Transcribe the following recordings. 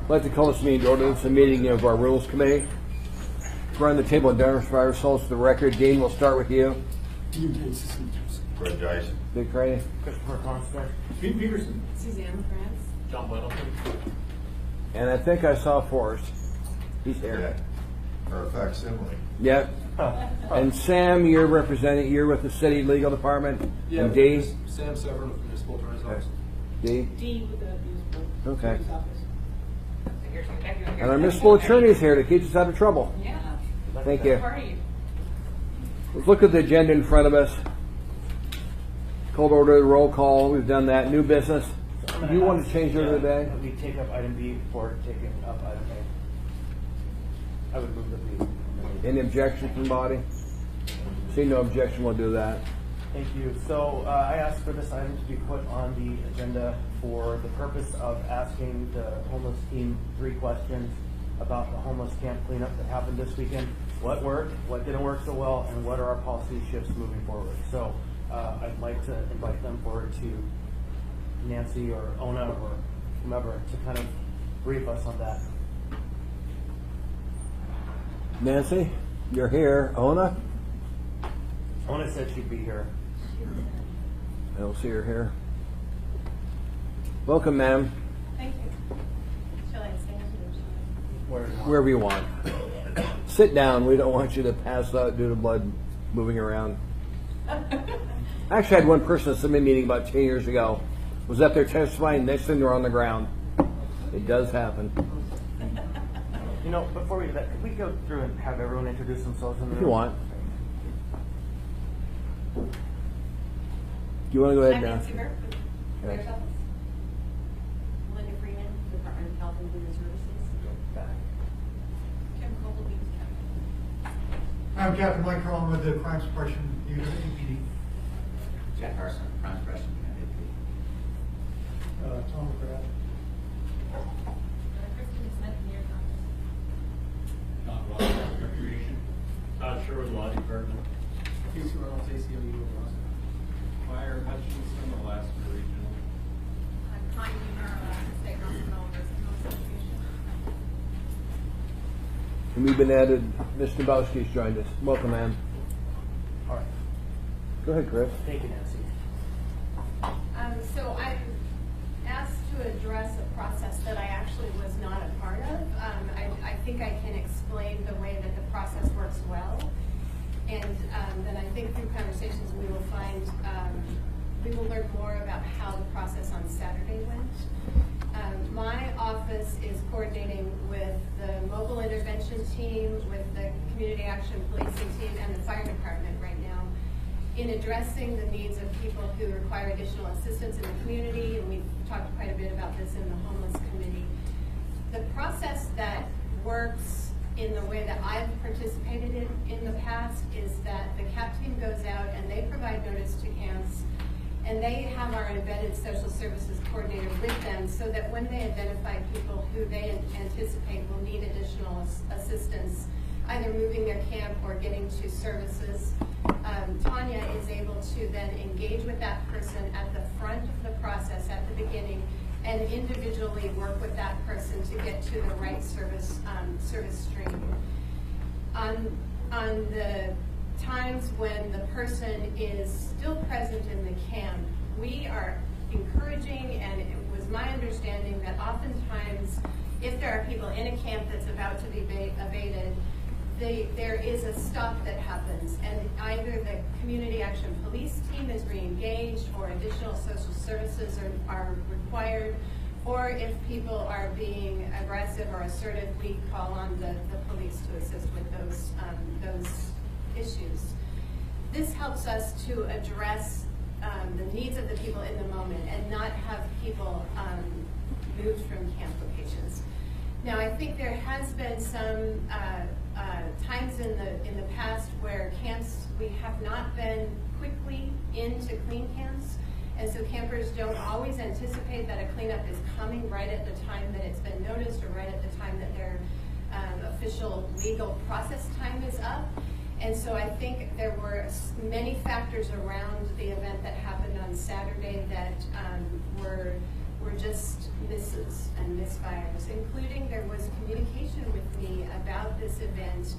I'd like to call this meeting to order. It's a meeting of our Rules Committee. Run the table and identify ourselves to the record. Dean, we'll start with you. Fred Dice. Dick Cray. Christopher Constant. Pete Peterson. Suzanne France. John Weddleton. And I think I saw Forrest. He's there. Yeah. Or a facsimile. Yep. And Sam, you're with the city legal department. And Dee? Sam Severn with the Municipal Attorney's Office. Dee? D with the municipal Okay. attorney's office. And our municipal attorney is here to keep us out of trouble. Yeah. Thank you. How are you? Let's look at the agenda in front of us. Cold order, roll call. We've done that. New business. Do you want to change it today? We take up item B before taking up item A. I would move that we. Any objection from the body? See no objection, we'll do that. Thank you. So I asked for this item to be put on the agenda for the purpose of asking the homeless team 3 questions about the homeless camp cleanup that happened this weekend. What worked, what didn't work so well, and what are our policy shifts moving forward? So I'd like to invite them forward to Nancy or Ona or whomever to kind of brief us on that. Nancy, you're here. Ona? Ona said she'd be here. I don't see her here. Welcome, ma'am. Thank you. Shall I stand or Wherever you want. Sit down. We don't want you to pass out due to blood moving around. Actually, I had one person at some meeting about 10 years ago. Was up there testifying. Next thing they're on the ground. It does happen. You know, before we do that, could we go through and have everyone introduce themselves in the If room? you want. Do you want to go ahead I'm now? Nancy Burke with the Mayor's Okay. Office. Linda Freeman, Department of Health and Human Services. Kim Colby, I'm Captain Mike Carlin with the Crime Suppression Unit, APD. Jack Carson, Crime Suppression Unit. Tom McGrath. Kristen Smith, Mayor's Office. John Ross, Recreation. Todd Sherwood, Law Department. Casey Reynolds, ACLU. Meyer Hutchinson, Alaska Regional. I'm Connie Marla, State Hospital Nursing Home Association. And we've been added. Mr. Bowski's joined us. Welcome, ma'am. All right. Go ahead, Chris. Thank you, Nancy. So I'm asked to address a process that I actually was not a part of. I think I can explain the way that the process works well. And then I think through conversations we will find, we will learn more about how the process on Saturday went. My office is coordinating with the mobile intervention team, with the community action policing team, and the fire department right now in addressing the needs of people who require additional assistance in the community, and we've talked quite a bit about this in the homeless committee. The process that works in the way that I've participated in the past is that the CAP team goes out and they provide notice to camps, and they have our embedded social services coordinator with them so that when they identify people who they anticipate will need additional assistance, either moving their camp or getting to services, Tanya is able to then engage with that person at the front of the process at the beginning and individually work with that person to get to the right service stream. On the times when the person is still present in the camp, we are encouraging, and it was my understanding that oftentimes if there are people in a camp that's about to be evaded, there is a stop that happens, and either the community action police team is re-engaged or additional social services are required, or if people are being aggressive or assertive, we call on the police to assist with those issues. This helps us to address the needs of the people in the moment and not have people moved from camp locations. Now, I think there has been some times in the past where camps, we have not been quickly into clean camps, and so campers don't always anticipate that a cleanup is coming right at the time that it's been noticed or right at the time that their official legal process time is up. And so I think there were many factors around the event that happened on Saturday that were just misses and misfires, including there was communication with me about this event.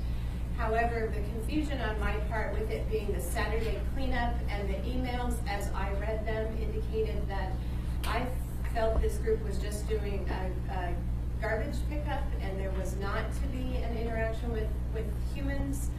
However, the confusion on my part with it being the Saturday cleanup and the emails as I read them indicated that I felt this group was just doing a garbage pickup and there was not to be an interaction with humans.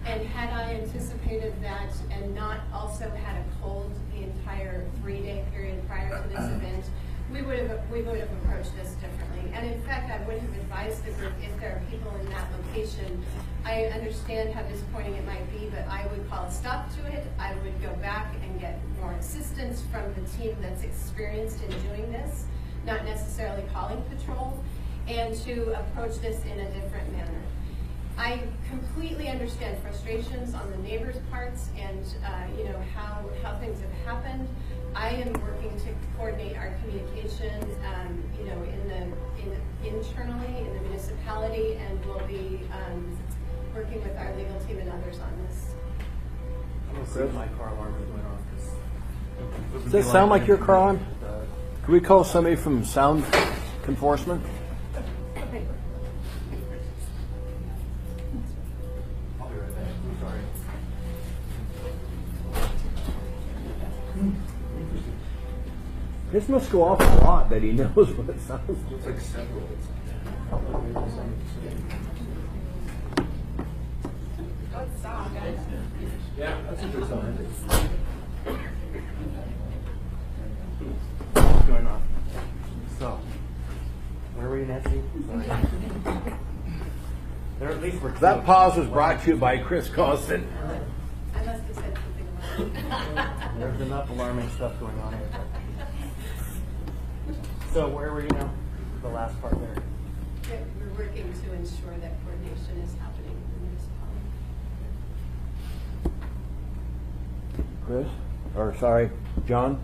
And had I anticipated that and not also had a cold the entire 3-day period prior to this event, we would have approached this differently. And in fact, I would have advised the group if there are people in that location. I understand how disappointing it might be, but I would call a stop to it. I would go back and get more assistance from the team that's experienced in doing this, not necessarily calling patrol, and to approach this in a different manner. I completely understand frustrations on the neighbors' parts and how things have happened. I am working to coordinate our communication, internally in the municipality, and we'll be working with our legal team and others on this. I'm gonna see if my car alarm is going off. Does that sound like your car alarm? Can we call somebody from sound enforcement? I'll be right back. I'm sorry. This must go off a lot that he knows what it sounds like. It's like several. Yeah, that's a good sign. What's going on? So, where were you, Nancy? Sorry. There at least were two. That pause was brought to you by Chris Costin. I must have said something about it. There's enough alarming stuff going on here. So where were you now? The last part there. We're working to ensure that coordination is happening in the municipality. Chris? Or sorry, John?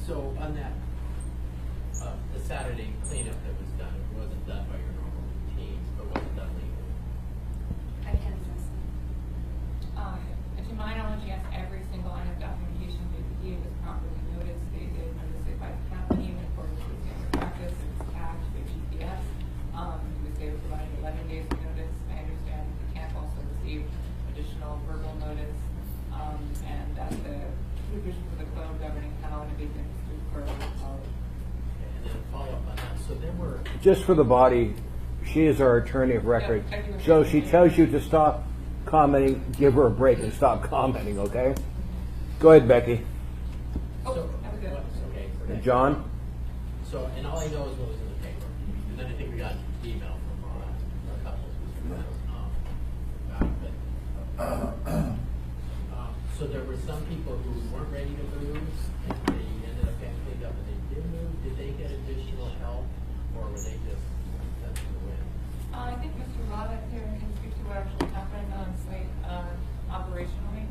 So on that, the Saturday cleanup that was done, it wasn't done by your normal routines, but was it done legally? I can't address that. To my knowledge, yes, every single line of documentation they was properly noticed. They did notice it by the county in accordance with standard practice. It was tagged with GPS. They were provided 11 days of notice. I understand the camp also received additional verbal notice, and that the provisions of the code governing how an abatement is occur were followed. And then follow up on that. So there were, Just for the body, she is our attorney of record. Yeah, I do So she understand. tells you to stop commenting, give her a break and stop commenting, okay? Go ahead, Becky. Oh, so, that was good. okay. And John? So, and all I know is what was in the paper. And then I think we got an email from a couple of people. So there were some people who weren't ready to move, and they ended up getting cleaned up, and they did move. Did they get additional help, or were they just sent to the wind? I think Mr. Robert here can speak to what actually happened on site operationally.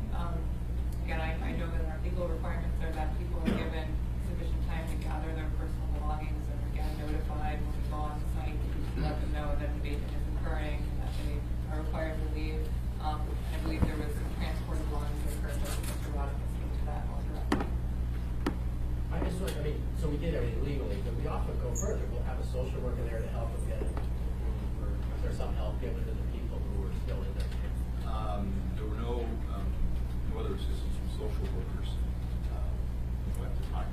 Again, I know that our legal requirements are that people are given sufficient time to gather their personal belongings and again notified when we go on site to let them know that an abatement is occurring and that they are required to leave. I believe there was some transport of belongings that occurred, but Mr. Robert can speak to that more directly. I just want, I mean, so we did everything legally, but we often go further. We'll have a social worker there to help them get it. Or is there some help given to the people who are still in there? There were no other assistance from social workers at the time.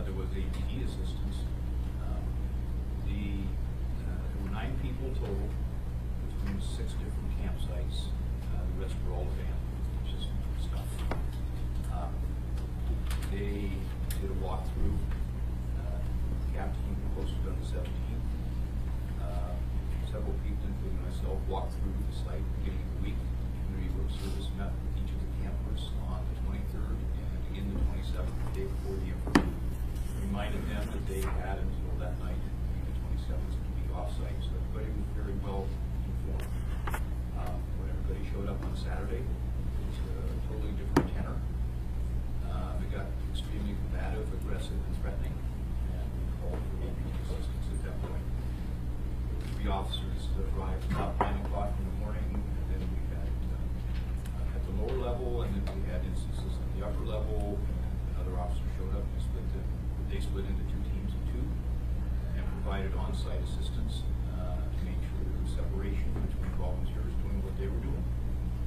There was APD assistance. There were 9 people total between 6 different campsites. The rest were all just stuff. They did a walkthrough. Captain posted on the 17th. Several people, including myself, walked through the site at the beginning of the week. Community work service met with each of the campers on the 23rd and again the 27th, the day before the event. Reminded them that they had until that night, the 27th, to be off-site, so everybody was very well informed. When everybody showed up on Saturday, it was a totally different tenor. They got extremely combative, aggressive, and threatening, and we called for APD assistance at that point. 3 officers arrived about 9 o'clock in the morning, and then we had at the lower level, and then we had instances at the upper level, and another officer showed up and they split into 2 teams of 2 and provided provided on-site assistance to make sure there was separation between volunteers doing what they were doing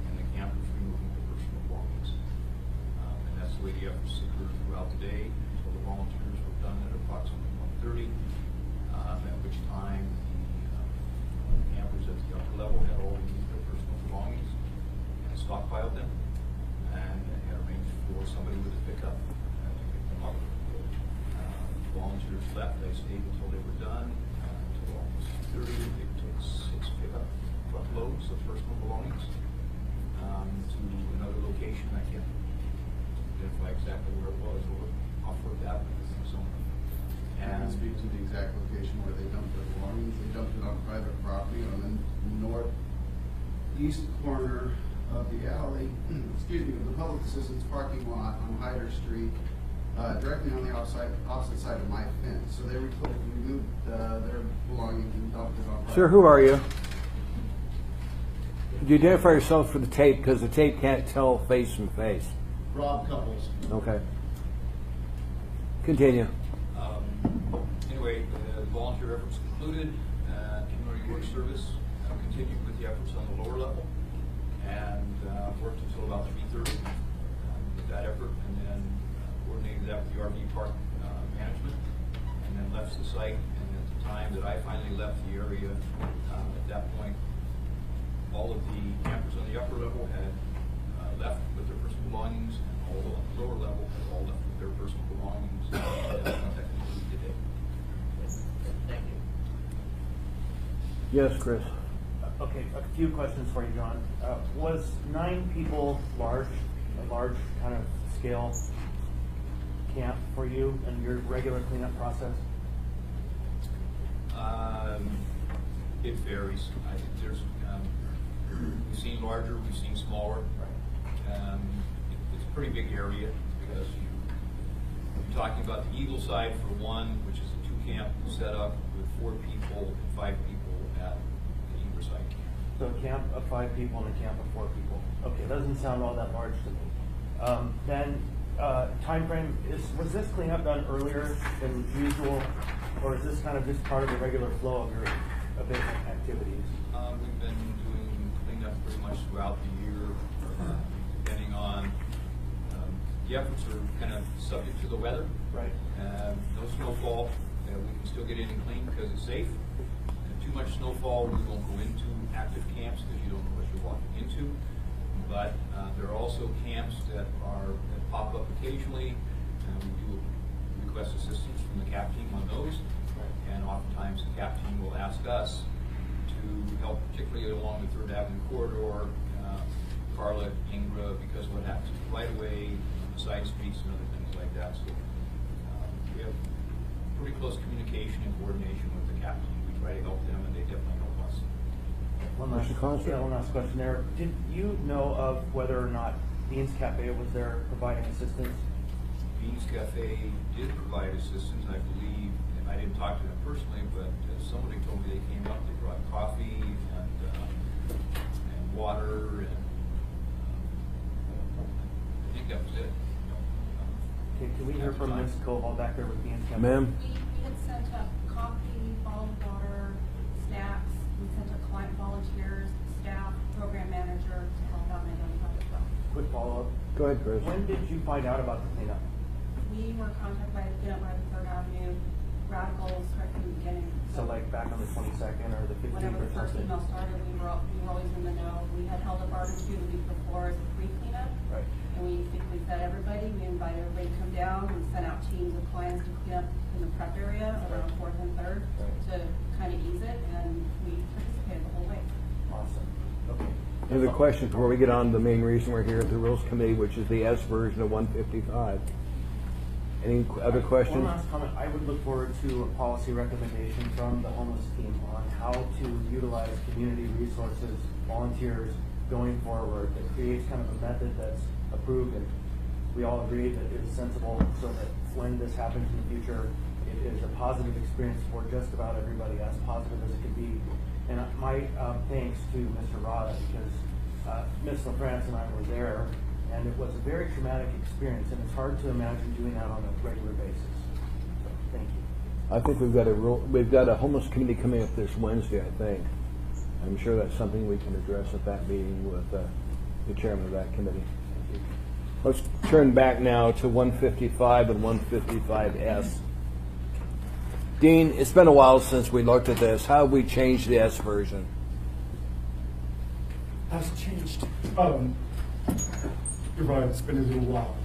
and the campers removing their personal belongings. And that's the way the efforts occurred throughout the day until the volunteers were done at approximately 1:30, at which time the campers at the upper level had all removed their personal belongings and stockpiled them, and had arranged for somebody with a pickup to pick them up. Volunteers left. I stayed until they were done, until almost 2:30. They took 6 pickup truckloads of personal belongings to another location. I can't identify exactly where it was, or off-road avenue or something. And speak to the exact location where they dumped their belongings. They dumped it on private property on the northeast corner of the alley, excuse me, of the public assistance parking lot on Hyder Street, directly on the opposite side of my fence. So they removed their belongings and dumped it on private. Sir, who are you? Could you identify yourself for the tape, because the tape can't tell face from face. Rob Couples. Okay. Continue. Anyway, the volunteer efforts concluded. Community work service continued with the efforts on the lower level and worked until about 3:30 with that effort, and then coordinated that with the RV park management, and then left the site. And at the time that I finally left the area, at that point, all of the campers on the upper level had left with their personal belongings, and all on the lower level had all left with their personal belongings. That concluded the day. Thank you. Yes, Chris. Okay, a few questions for you, John. Was 9 people a large kind of scale camp for you and your regular cleanup process? It varies. I think there's, we've seen larger, we've seen smaller. It's a pretty big area because you're talking about the Eagle side for one, which is a 2-camp setup with 4 people and 5 people at the Eagle side camp. So a camp of 5 people and a camp of 4 people. Okay, doesn't sound all that large to me. Then time frame was this cleanup done earlier than usual, or is this kind of just part of the regular flow of your event activities? We've been doing cleanup pretty much throughout the year, depending on the efforts are kind of subject to the weather. Right. No snowfall, we can still get in and clean because it's safe. Too much snowfall, we won't go into active camps because you don't know what you're walking into. But there are also camps that pop up occasionally, and we do request assistance from the CAP team on those. And oftentimes the CAP team will ask us to help, particularly along the 3rd Avenue corridor, Carlet, Ingra, because what happens right away, side streets and other things like that. So we have pretty close communication and coordination with the CAP team. We try to help them, and they definitely help us. One last question there. Did you know of whether or not Beans Cafe was there providing assistance? Beans Cafe did provide assistance, I believe. I didn't talk to them personally, but somebody told me they came up, they brought coffee and water, and I think that was it. Okay, can we hear from Ms. Koval back there with Beans Cafe? Ma'am? We had sent up coffee, bottled water, snacks. We sent up client volunteers, staff, program manager to help out and identify as well. Quick follow-up. Go ahead, Chris. When did you find out about the cleanup? We were contacted by the 3rd Avenue radicals right from the beginning. So like back on the 22nd or the 15th Whenever or the first something? email started, we were always in the know. We had held a barbecue the week before as a pre-cleanup. Right. And we fed everybody. We invited everybody to come down. We sent out teams of clients to clean up in the prep area around 4th and 3rd to kind of ease it, and we participated the whole way. Awesome. Okay. I have a question before we get on to the main reason we're here at the Rules Committee, which is the S version of 155. Any other questions? One last comment. I would look forward to a policy recommendation from the homeless team on how to utilize community resources, volunteers going forward that creates kind of a method that's approved and we all agree that it is sensible, so that when this happens in the future, it is a positive experience for just about everybody, as positive as it could be. And my thanks to Mr. Rada, because Ms. LaFrance and I were there, and it was a very traumatic experience, and it's hard to imagine doing that on a regular basis. So, thank you. I think we've got a homeless committee coming up this Wednesday, I think. I'm sure that's something we can address at that meeting with the chairman of that committee. Let's turn back now to 155 and 155S. Dean, it's been a while since we looked at this. How have we changed the S version? Has changed. You're right, it's been a little while.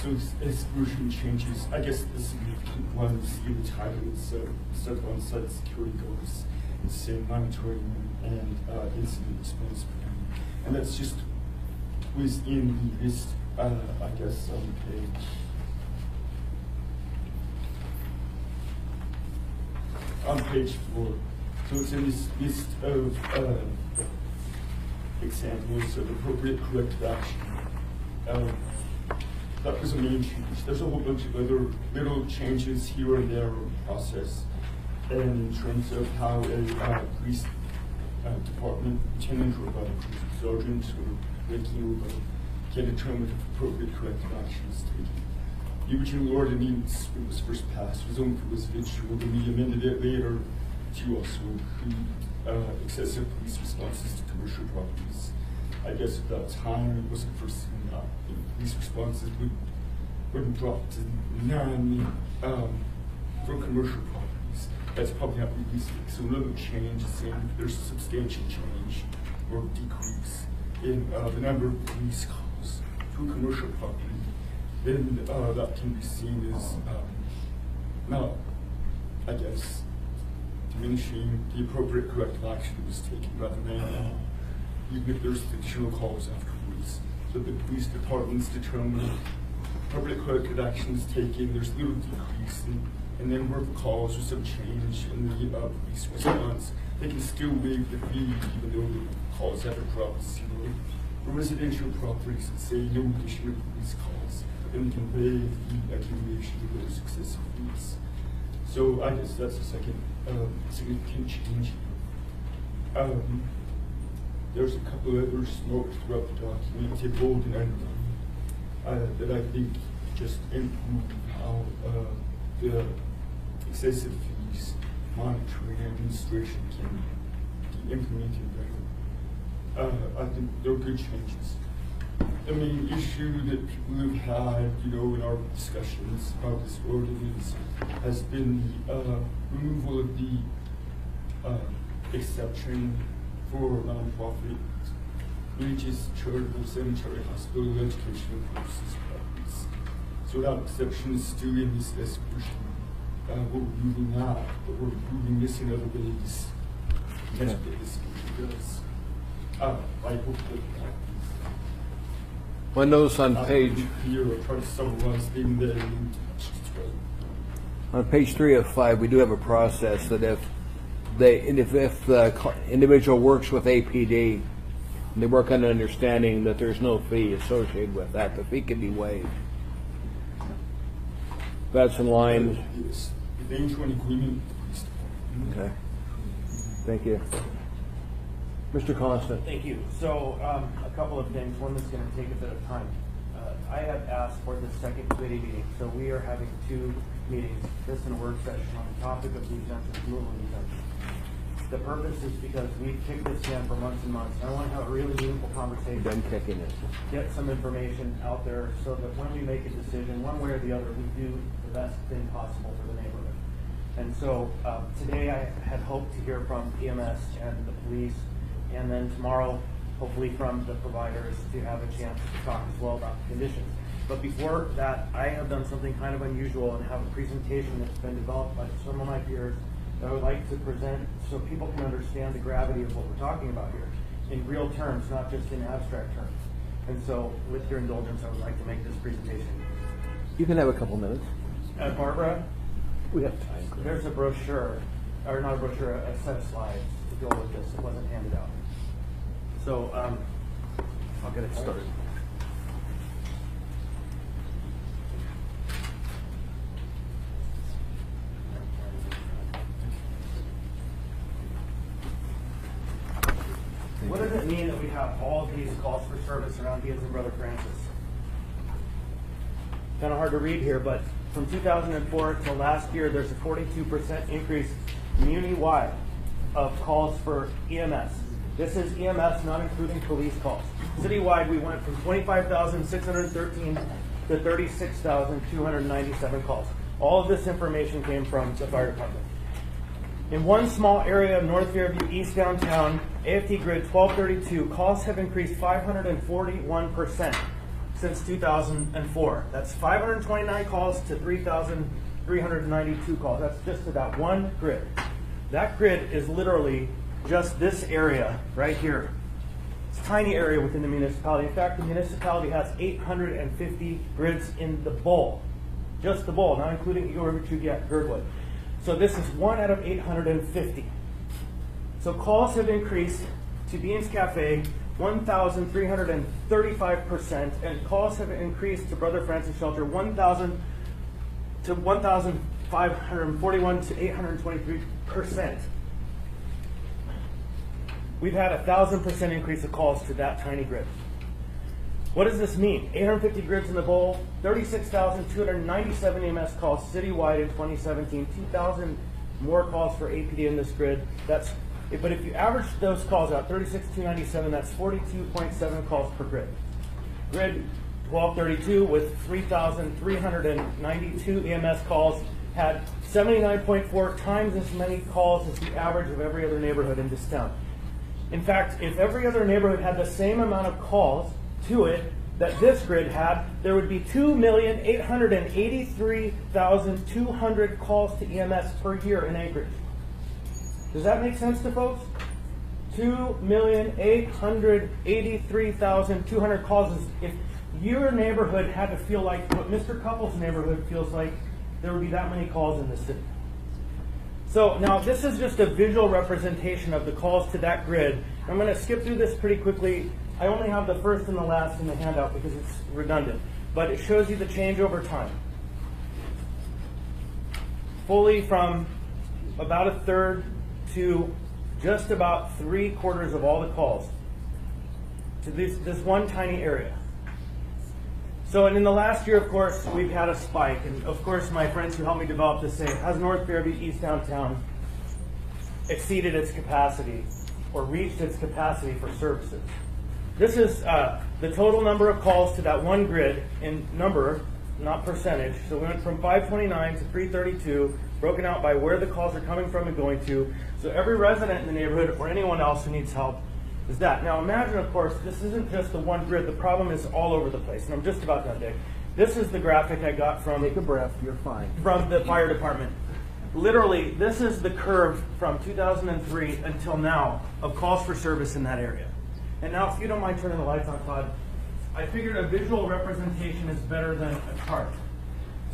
So as version changes, I guess the significant ones in the title is set on-site security goals, it's monitoring and incident response plan. And that's just within the list, I guess, on page 4. So it's in this list of examples of appropriate corrective action. That was a main change. There's a whole bunch of other little changes here and there in the process. And in terms of how a police department lieutenant or a police sergeant or ranking or can determine if appropriate corrective action is taken. The original ordinance, when it was first passed, was only for residential, and we amended it later to also include excessive police responses to commercial properties. I guess at that time it wasn't foreseen that police responses wouldn't drop to none for commercial properties. That's probably not realistic. So another change is saying if there's a substantial change or decrease in the number of police calls to a commercial property, then that can be seen as not, I guess, diminishing the appropriate corrective action that was taken rather than even if there's additional calls afterwards. So the police departments determine appropriate corrective action is taken, there's little decrease, and then where the calls or some change in the police response, they can still waive the fee even though the calls have dropped zero. For residential properties that say no additional police calls, then they can waive the accumulation of those excessive fees. So I guess that's a second significant change. There's a couple of others notes throughout the document, say bold and underlined, that I think just improve how the excessive fees monitoring and administration can be implemented better. I think they're good changes. The main issue that people have had, in our discussions about this ordinance has been the removal of the exception for nonprofit, religious, charitable, cemetery, hospital, educational purposes properties. So that exception is still in this list version. We're removing that, but we're removing this in other ways. That's what this version does. I hope that One notice on page here, I'll try to summarize in there. on page 3 of 5, we do have a process that if the individual works with APD, and they work on an understanding that there's no fee associated with that, the fee can be waived. That's in line. Yes, the danger and agreement. Okay. Thank you. Mr. Constant. Thank you. So a couple of things. One that's going to take a bit of time. I have asked for the second committee meeting. So we are having 2 meetings, this and a work session on the topic of the exemption, removal of the exemption. The purpose is because we've kicked this can for months and months. I want to have a really meaningful conversation. Done kicking it. Get some information out there so that when we make a decision, one way or the other, we do the best thing possible for the neighborhood. And so today I had hoped to hear from EMS and the police, and then tomorrow, hopefully from the providers, to have a chance to talk as well about the conditions. But before that, I have done something kind of unusual and have a presentation that's been developed by some of my peers that I would like to present so people can understand the gravity of what we're talking about here in real terms, not just in abstract terms. And so, with your indulgence, I would like to make this presentation. You can have a couple minutes. Barbara, We have time. there's a brochure, or not a brochure, a set of slides to go with this. It wasn't handed out. So, I'll get it started. What does it mean that we have all of these calls for service around Diaz and Brother Francis? Kind of hard to read here, but from 2004 till last year, there's a 42% increase muni-wide of calls for EMS. This is EMS, not including police calls. Citywide, we went from 25,613 to 36,297 calls. All of this information came from the fire department. In one small area of North Fairview, East Downtown, AFT Grid 1232, calls have increased 541% since 2004. That's 529 calls to 3,392 calls. That's just to that one grid. That grid is literally just this area right here. It's a tiny area within the municipality. In fact, the municipality has 850 grids in the bowl. Just the bowl, not including Girdwood. So this is 1 out of 850. So calls have increased to Beans Cafe 1,335%, and calls have increased to Brother Francis Shelter 1,000 to 1,541 to 823%. We've had a 1,000% increase of calls to that tiny grid. What does this mean? 850 grids in the bowl, 36,297 EMS calls citywide in 2017, 2,000 more calls for APD in this grid. But if you average those calls out, 36,297, that's 42.7 calls per grid. Grid 1232 with 3,392 EMS calls had 79.4 times as many calls as the average of every other neighborhood in this town. In fact, if every other neighborhood had the same amount of calls to it that this grid had, there would be 2,883,200 calls to EMS per year in Anchorage. Does that make sense to folks? 2,883,200 calls. If your neighborhood had to feel like what Mr. Couples' neighborhood feels like, there would be that many calls in the city. So now this is just a visual representation of the calls to that grid. I'm going to skip through this pretty quickly. I only have the first and the last in the handout because it's redundant, but it shows you the change over time. Fully from about a third to just about 3/4 of all the calls to this one tiny area. So, and in the last year, of course, we've had a spike. And of course, my friends who helped me develop this say, has North Fairview East Downtown exceeded its capacity or reached its capacity for services? This is the total number of calls to that one grid in number, not percentage. So we went from 529 to 332, broken out by where the calls are coming from and going to. So every resident in the neighborhood or anyone else who needs help is that. Now imagine, of course, this isn't just the one grid. The problem is all over the place. And I'm just about done, Dick. This is the graphic I got from... Take a breath, you're fine. From the fire department. Literally, this is the curve from 2003 until now of calls for service in that area. And now, if you don't mind turning the lights on, Todd, I figured a visual representation is better than a chart.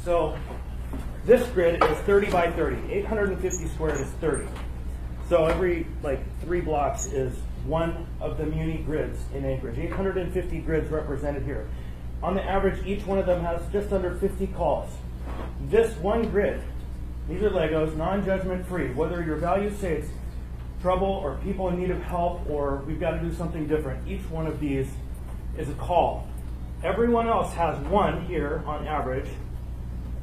So this grid is 30 by 30. 850 squared is 30. So every 3 blocks is one of the muni grids in Anchorage. 850 grids represented here. On the average, each one of them has just under 50 calls. This one grid, these are Legos, non-judgment free. Whether your values say it's trouble or people in need of help or we've got to do something different, each one of these is a call. Everyone else has one here on average,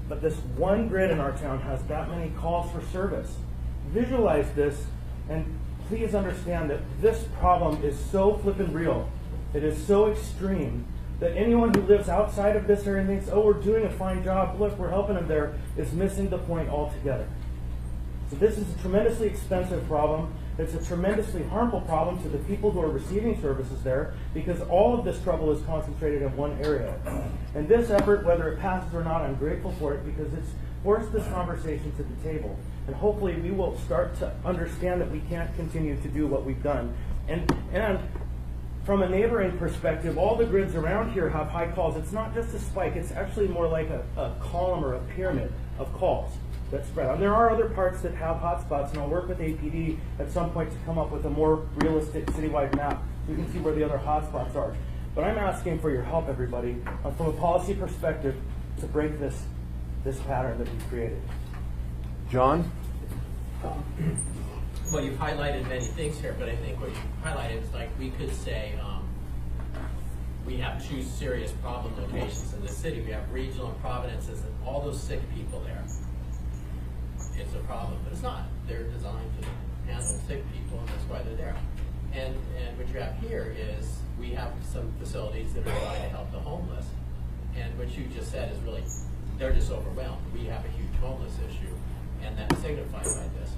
but this one grid in our town has that many calls for service. Visualize this, and please understand that this problem is so flippin' real. It is so extreme that anyone who lives outside of this area and thinks, oh, we're doing a fine job, look, we're helping them there, is missing the point altogether. So this is a tremendously expensive problem. It's a tremendously harmful problem to the people who are receiving services there because all of this trouble is concentrated in one area. And this effort, whether it passes or not, I'm grateful for it because it's forced this conversation to the table. And hopefully we will start to understand that we can't continue to do what we've done. And from a neighboring perspective, all the grids around here have high calls. It's not just a spike, it's actually more like a column or a pyramid of calls that spread. And there are other parts that have hotspots, and I'll work with APD at some point to come up with a more realistic citywide map so we can see where the other hotspots are. But I'm asking for your help, everybody, from a policy perspective, to break this pattern that we've created. John? Well, you've highlighted many things here, but I think what you highlighted is we could say, we have two serious problem locations in the city. We have Regional and Providence's, and all those sick people there. It's a problem, but it's not. They're designed to handle sick people, and that's why they're there. And what you have here is, we have some facilities that are designed to help the homeless. And what you just said is really, they're just overwhelmed. We have a huge homeless issue, and that's signified by this.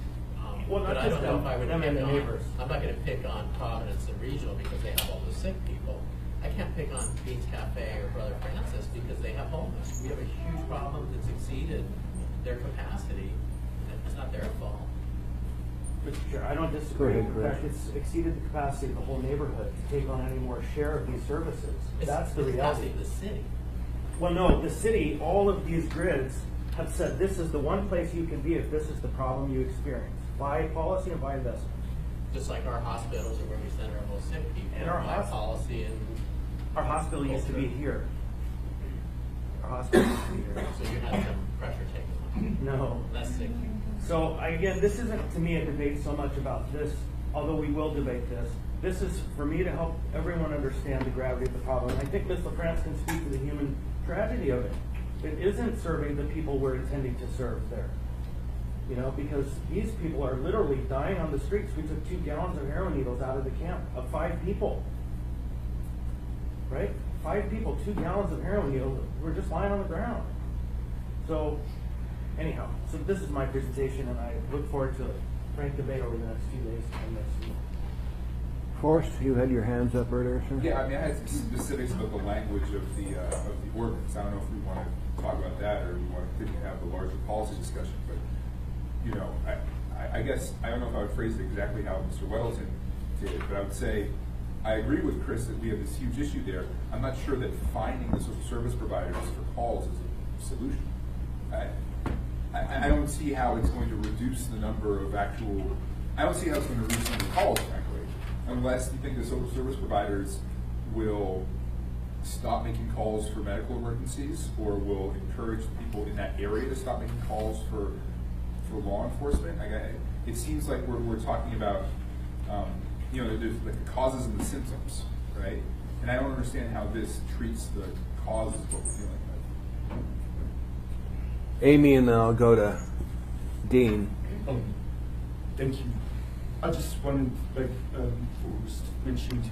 Well, But I don't know if I would them and pick the on, neighbors. I'm not gonna pick on Providence and Regional because they have all those sick people. I can't pick on Beans Cafe or Brother Francis because they have homeless. We have a huge problem that's exceeded their capacity, and it's not their fault. Mr. Chair, I don't Go disagree. ahead, In Chris. fact, it's exceeded the capacity of the whole neighborhood to take on any more share of these services. That's the It's reality. capacity of the city. Well, no, the city, all of these grids have said this is the one place you can be if this is the problem you experience, by policy and by investment. Just like our hospitals are where we send our most sick people. And our by hosp- policy and, Our hospital used to be here. Our hospital used to be here. so you had some pressure taken on. No. Less sick people. So again, this isn't to me a debate so much about this, although we will debate this. This is for me to help everyone understand the gravity of the problem. I think Ms. LaFrance can speak to the human tragedy of it. It isn't serving the people we're intending to serve there. You know, because these people are literally dying on the streets. We took 2 gallons of heroin needles out of the camp of 5 people. Right? 5 people, 2 gallons of heroin needles were just lying on the ground. So anyhow, so this is my presentation, and I look forward to a frank debate over the next few days on this. Forrest, you had your hands up earlier, sir? Yeah, I mean, I had some specifics about the language of the ordinance. I don't know if we want to talk about that or we want to continue to have the larger policy discussion, but, you know, I guess, I don't know if I would phrase it exactly how Mr. Weddleton did, but I would say, I agree with Chris that we have this huge issue there. I'm not sure that finding the social service providers for calls is a solution. I don't see how it's going to reduce the number of actual, I don't see how it's going to reduce the number of calls, frankly, unless you think the social service providers will stop making calls for medical emergencies or will encourage people in that area to stop making calls for law enforcement. It seems like we're talking about, you know, there's like the causes and the symptoms, right? And I don't understand how this treats the causes of what we're dealing with. Amy, and then I'll go to Dean. Thank you. I just wanted, like Forrest mentioned,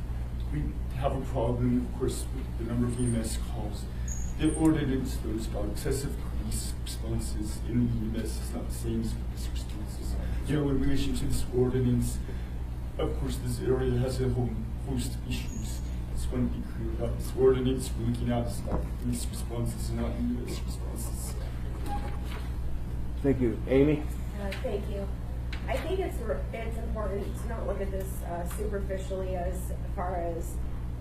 we have a problem, of course, with the number of EMS calls. The ordinance goes about excessive police responses in the EMS is not the same as police responses. You know, in relation to this ordinance, of course, this area has a whole host of issues. I just want to be clear about this ordinance. We're looking at this about police responses and not EMS responses. Thank you. Amy? Thank you. I think it's important to not look at this superficially as far as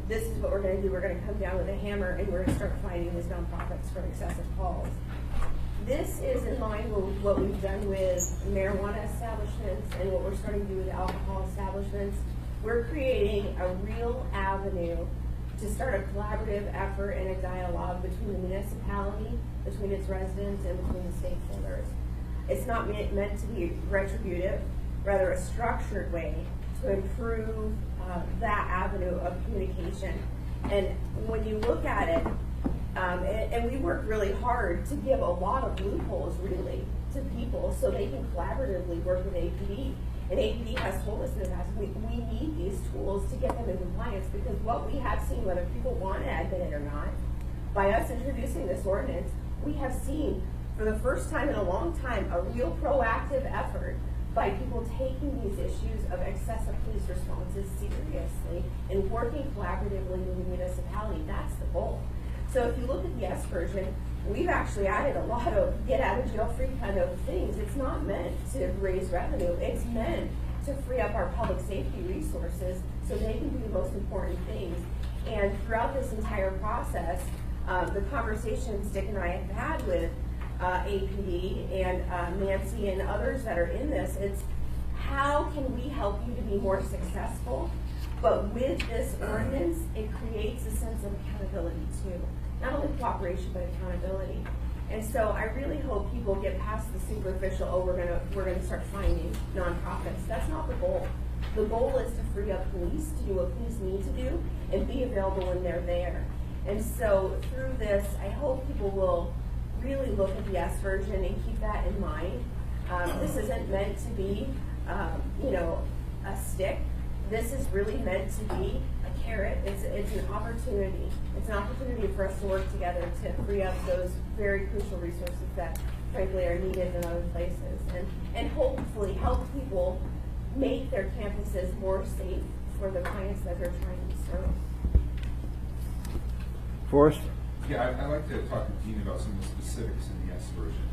this is what we're going to do. We're going to come down with a hammer and we're going to start fighting these nonprofits for excessive calls. This is in line with what we've done with marijuana establishments and what we're starting to do with alcohol establishments. We're creating a real avenue to start a collaborative effort and a dialogue between the municipality, between its residents, and between the stakeholders. It's not meant to be retributive, rather a structured way to improve that avenue of communication. And when you look at it, and we work really hard to give a lot of loopholes really to people so they can collaboratively work with APD. And APD has told us in the past, we need these tools to get them in compliance, because what we have seen, whether people want to admit it or not, by us introducing this ordinance, we have seen for the first time in a long time a real proactive effort by people taking these issues of excessive police responses seriously and working collaboratively with the municipality. That's the goal. So if you look at the S version, we've actually added a lot of get out of jail free kind of things. It's not meant to raise revenue. It's meant to free up our public safety resources so they can do the most important things. And throughout this entire process, the conversations Dick and I have had with APD and Nancy and others that are in this, it's how can we help you to be more successful? But with this ordinance, it creates a sense of accountability too. Not only cooperation, but accountability. And so I really hope people get past the superficial, oh, we're gonna start finding nonprofits. That's not the goal. The goal is to free up police to do what police need to do and be available when they're there. And so through this, I hope people will really look at the S version and keep that in mind. This isn't meant to be, a stick. This is really meant to be a carrot. It's an opportunity. It's an opportunity for us to work together to free up those very crucial resources that frankly are needed in other places, and hopefully help people make their campuses more safe for the clients that they're trying to serve. Forrest? Yeah, I'd like to talk to Dean about some of the specifics in the S version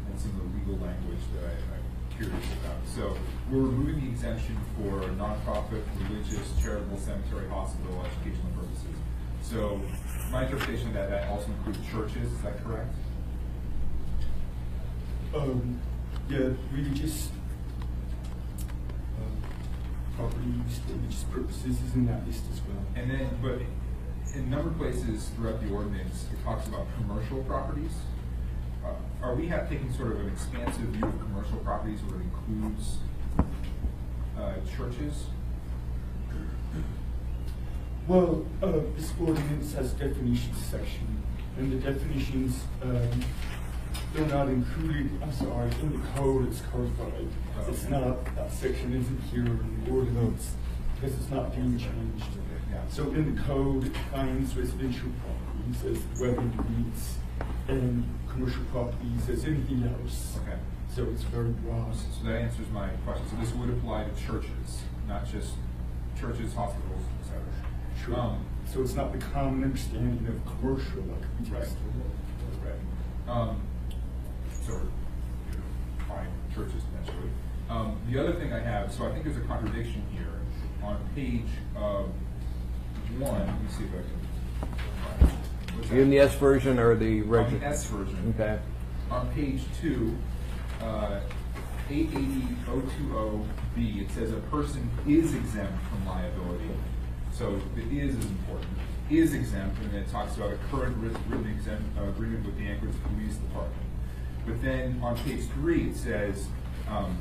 and some of the legal language that I'm curious about. So we're removing the exemption for nonprofit, religious, charitable, cemetery, hospital, educational purposes. So my interpretation of that also includes churches, is that correct? Yeah, religious properties, religious purposes is in that list as well. And then, but in a number of places throughout the ordinance, it talks about commercial properties. Are we taking sort of an expansive view of commercial properties where it includes churches? Well, this ordinance has definitions section, and the definitions, they're not included, in the code it's codified. It's not, that section isn't here in the ordinance, because it's not being changed. So in the code, it defines residential properties as dwelling units, and commercial properties as anything else. Okay. So it's very broad. So that answers my question. So this would apply to churches, not just churches, hospitals, etc. Sure. So it's not the common understanding of commercial like we Right. just Right. So fine, churches potentially. The other thing I have, so I think there's a contradiction here on page 1. Let me see if I can. What's You in that? the S version or the On regular? the S version. Okay. On page 2, 880.020B, it says a person is exempt from liability. So the is important. Is exempt, and then it talks about a current written agreement with the Anchorage Police Department. But then on page 3, it says, on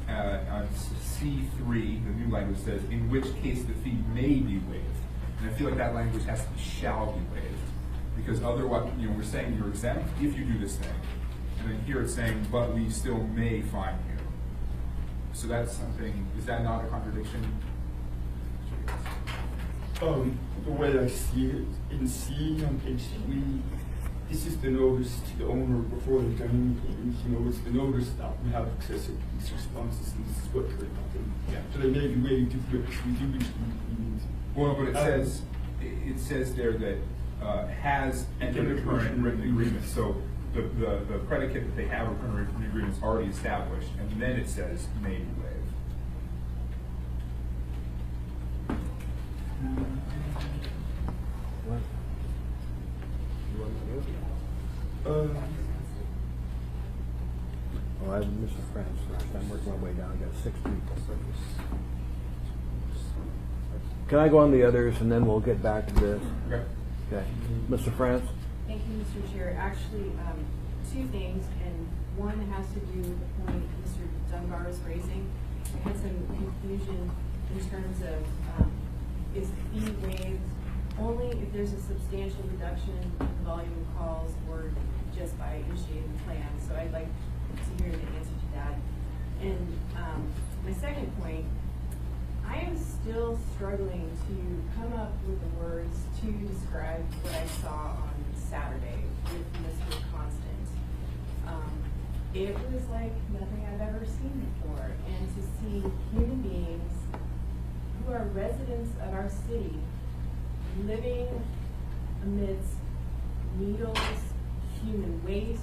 C3, the new language says, in which case the fee may be waived. And I feel like that language has to be shall be waived. Because otherwise, we're saying you're exempt if you do this thing. And then here it's saying, but we still may fine you. So that's something, is that not a contradiction? The way I see it, in C on page 3, this is the notice to the owner before they've done anything. It's the notice that we have excessive police responses, and this is what could happen. Yeah. So they may be waiting to do it, we do include. Well, but it says there that has entered a current written agreement. So the predicate that they have a current written agreement is already established, and then it says may be waived. What? You want to do? Oh, I have Mr. France first. I'm working my way down. I got 6 people. Can I go on the others and then we'll get back to this? Okay. Okay. Mr. France? Thank you, Mr. Chair. Actually, 2 things, and one has to do with the point Mr. Dunbar is raising. I had some confusion in terms of is the fee waived only if there's a substantial reduction in volume of calls or just by initiating the plan. So I'd like to hear the answer to that. And my second point, I am still struggling to come up with the words to describe what I saw on Saturday with Mr. Constant. It was like nothing I've ever seen before. And to see human beings who are residents of our city living amidst needles, human waste,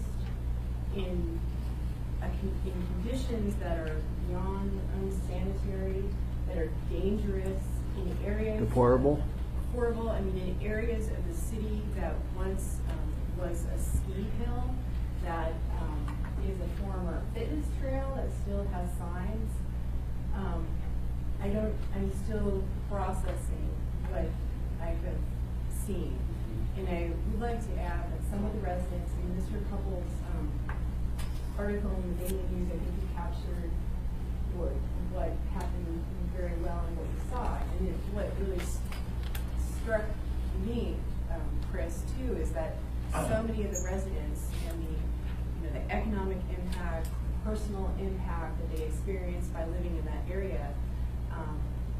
in conditions that are beyond unsanitary, that are dangerous, in areas Deplorable? horrible. I mean, in areas of the city that once was a ski hill, that is a former fitness trail that still has signs. I'm still processing what I have seen. And I would like to add that some of the residents, in Mr. Couples' article in the Daily News, I think he captured what happened experienced by living in that area,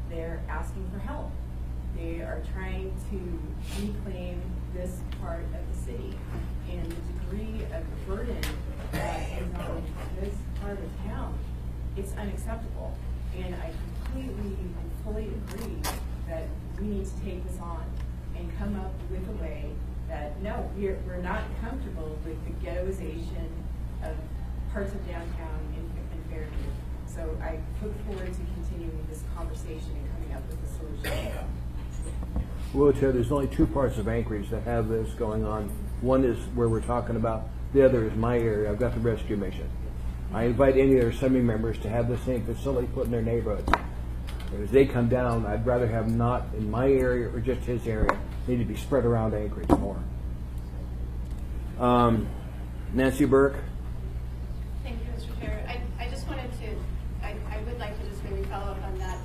they're asking for help. They are trying to reclaim this part of the city, and the degree of burden that is on this part of town, it's unacceptable. And I completely and fully agree that we need to take this on and come up with a way that, no, we're not comfortable with the ghettoization of parts of downtown in Fairview. So I look forward to continuing this conversation and coming up with a solution. Well, Chair, there's only two parts of Anchorage that have this going on. One is where we're talking about. The other is my area. I've got the rescue mission. I invite any of their assembly members to have the same facility put in their neighborhood. As they come down, I'd rather have not in my area or just his area. They need to be spread around Anchorage more. Nancy Burke. Thank you, Mr. Chair. I just wanted to, I would like to just maybe follow up on that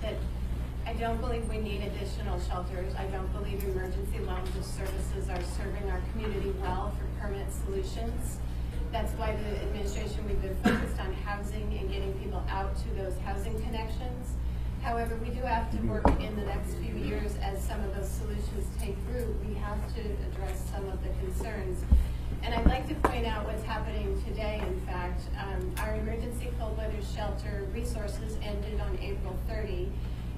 I don't believe we need additional shelters. I don't believe emergency loans of services are serving our community well for permanent solutions. That's why the administration, we've been focused on housing and getting people out to those housing connections. However, we do have to work in the next few years as some of those solutions take root. We have to address some of the concerns. And I'd like to point out what's happening today. In fact, our emergency cold weather shelter resources ended on April 30.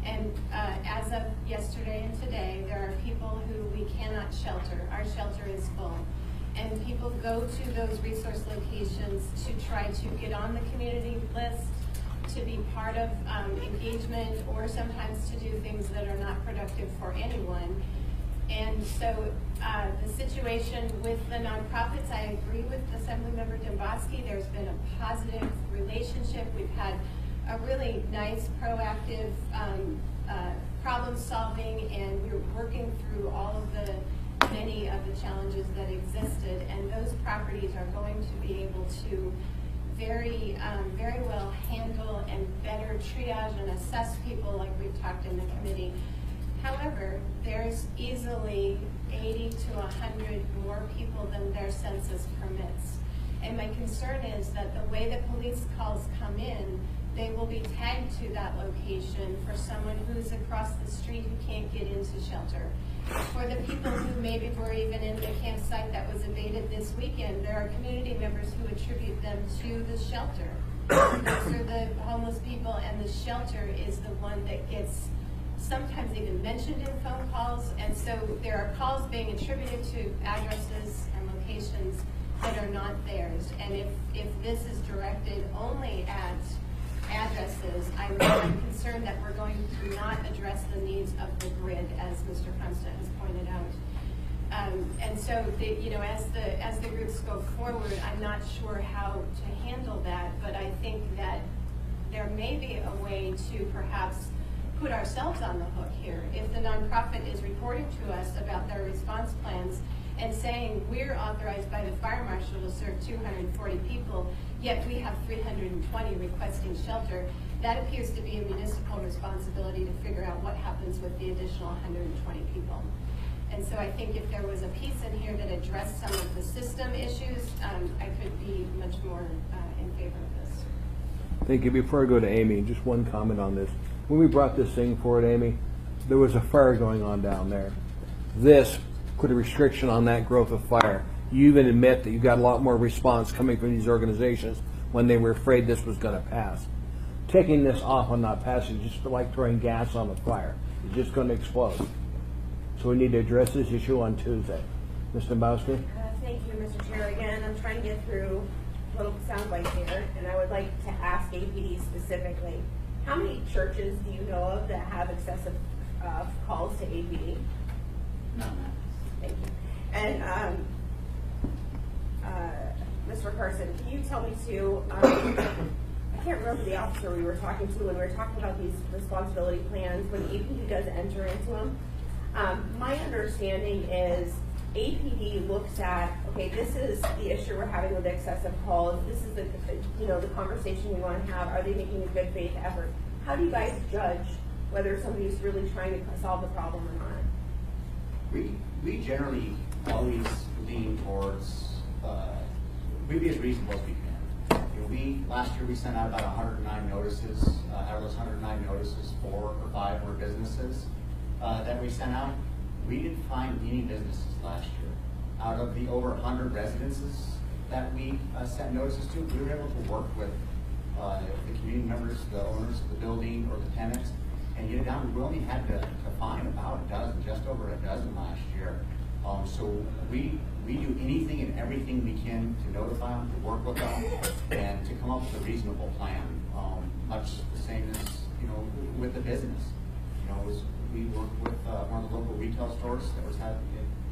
And as of yesterday and today, there are people who we cannot shelter. Our shelter is full. And people go to those resource locations to try to get on the community list, to be part of engagement, or sometimes to do things that are not productive for anyone. And so the situation with the nonprofits, I agree with Assemblymember Domboski. There's been a positive relationship. We've had a really nice, proactive problem solving, and we're working through all of the many of the challenges that existed. And those properties are going to be able to very well handle and better triage and assess people like we've talked in the committee. However, there's easily 80 to 100 more people than their census permits. And my concern is that the way that police calls come in, they will be tagged to that location for someone who's across the street who can't get into shelter. For the people who maybe were even in the campsite that was abated this weekend, there are community members who attribute them to the shelter. Those are the homeless people, and the shelter is the one that gets sometimes even mentioned in phone calls. And so there are calls being attributed to addresses and locations that are not theirs. And if this is directed only at addresses, I'm concerned that we're going to not address the needs of the grid, as Mr. Crunston has pointed out. And so, as the groups go forward, I'm not sure how to handle that, but I think that there may be a way to perhaps put ourselves on the hook here. If the nonprofit is reporting to us about their response plans and saying we're authorized by the fire marshal to serve 240 people, yet we have 320 requesting shelter, that appears to be a municipal responsibility to figure out what happens with the additional 120 people. And so I think if there was a piece in here that addressed some of the system issues, I could be much more in favor of this. Thank you. Before I go to Amy, just one comment on this. When we brought this thing forward, Amy, there was a fire going on down there. This put a restriction on that growth of fire. You even admit that you got a lot more response coming from these organizations when they were afraid this was going to pass. Taking this off on not passing is just like throwing gas on the fire. It's just going to explode. So we need to address this issue on Tuesday. Mr. Domboski? Thank you, Mr. Chair. Again, I'm trying to get through little soundbites here, and I would like to ask APD specifically, how many churches do you know of that have excessive calls to APD? None. Thank you. And Mr. Carson, can you tell me too, I can't remember the officer we were talking to when we were talking about these responsibility plans, when APD does enter into them. My understanding is APD looks at, okay, this is the issue we're having with excessive calls. This is the conversation we want to have. Are they making a good faith effort? How do you guys judge whether somebody's really trying to solve the problem or not? We generally always lean towards, we be as reasonable as we can. Last year we sent out about 109 notices. Out of those 109 notices, 4 or 5 were businesses that we sent out. We didn't find any businesses last year. Out of the over 100 residences that we sent notices to, we were able to work with the community members, the owners of the building or the tenants, and get it down. We only had to find about a dozen, just over a dozen last year. So we do anything and everything we can to notify them, to work with them, and to come up with a reasonable plan. Much the same as, with the business. We worked with one of the local retail stores that was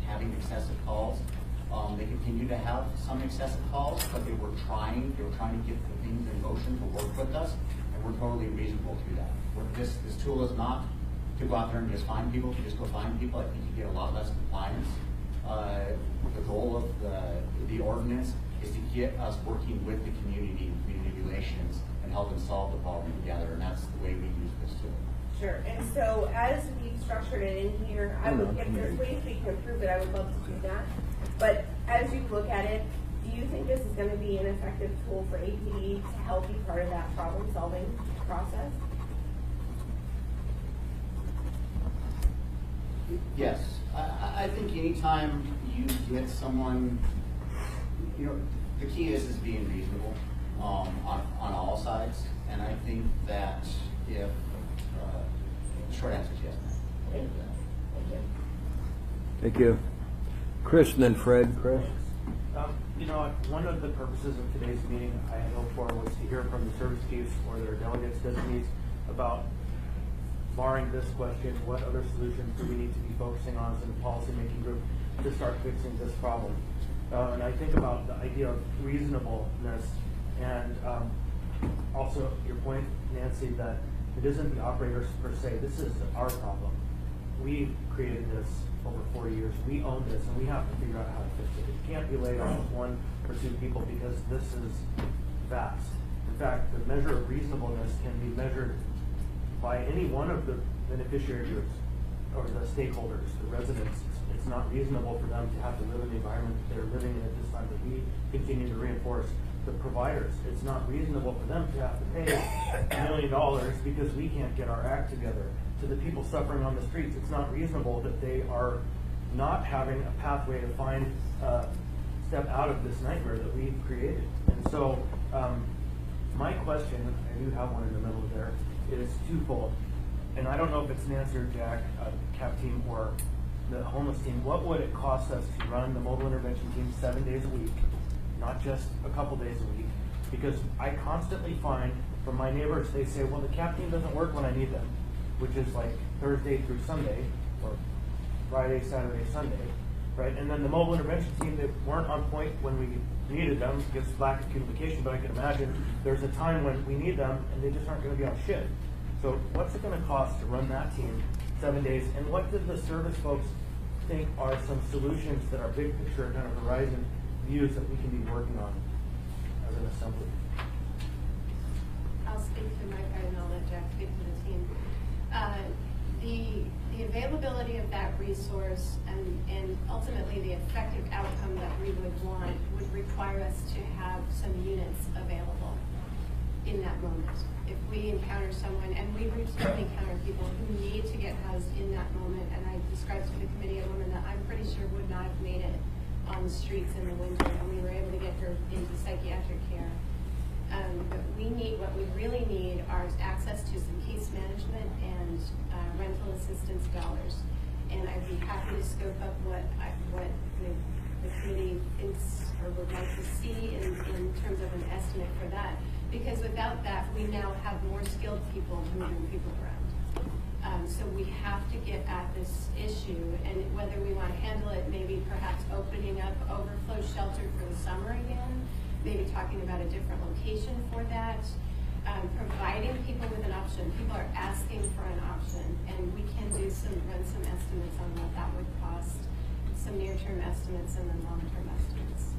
having excessive calls. They continue to have some excessive calls, but they were trying to get the things in motion to work with us, and we're totally reasonable to that. This tool is not to go out there and just find people, to just go find people. I think you get a lot less compliance. The goal of the ordinance is to get us working with the community relations and help them solve the problem together, and that's the way we use this tool. Sure, and so as we've structured it in here, if there's ways we can improve it, I would love to do that. But as you look at it, do you think this is going to be an effective tool for APD to help be part of that problem-solving process? Yes, I think anytime you get someone, the key is being reasonable on all sides, and I think that if short answer is yes. Thank you. Thank you. Chris and then Fred. Chris? One of the purposes of today's meeting I had hoped for was to hear from the service chiefs or their delegates, designees, about, barring this question, what other solutions do we need to be focusing on as a policy-making group to start fixing this problem. And I think about the idea of reasonableness and also your point, Nancy, that it isn't the operators per se. This is our problem. We created this over 40 years. We own this, and we have to figure out how to fix it. It can't be laid on 1 or 2 people because this is vast. In fact, the measure of reasonableness can be measured by any one of the beneficiary groups or the stakeholders, the residents. It's not reasonable for them to have to live in the environment that they're living in at this time, that we continue to reinforce. The providers, it's not reasonable for them to have to pay $1 million because we can't get our act together. To the people suffering on the streets, it's not reasonable that they are not having a pathway to find step out of this nightmare that we've created. And so my question, I do have one in the middle there, is twofold. And I don't know if it's Nancy or Jack, CAP team, or the homeless team. What would it cost us to run the mobile intervention team 7 days a week, not just a couple days a week? Because I constantly find from my neighbors, they say, well, the CAP team doesn't work when I need them, which is like Thursday through Sunday, or Friday, Saturday, Sunday, right? And then the mobile intervention team, they weren't on point when we needed them because of lack of communication, but I can imagine there's a time when we need them and they just aren't going to be on shift. So what's it going to cost to run that team 7 days? And what did the service folks think are some solutions that are big picture kind of horizon views that we can be working on as an assembly? I'll speak to my part and I'll let Jack speak to the team. The availability of that resource and ultimately the effective outcome that we would want would require us to have some units available in that moment. If we encounter someone, and we routinely encounter people who need to get housed in that moment, and I described to the committee a woman that I'm pretty sure would not have made it on the streets in the winter, and we were able to get her into psychiatric care. But what we really need are access to some case management and rental assistance dollars. And I'd be happy to scope up what the committee thinks or would like to see in terms of an estimate for that. Because without that, we now have more skilled people moving people around. So we have to get at this issue, and whether we want to handle it, maybe perhaps opening up overflow shelter for the summer again, maybe talking about a different location for that, providing people with an option. People are asking for an option, and we can run some estimates on what that would cost, some near-term estimates and then long-term estimates.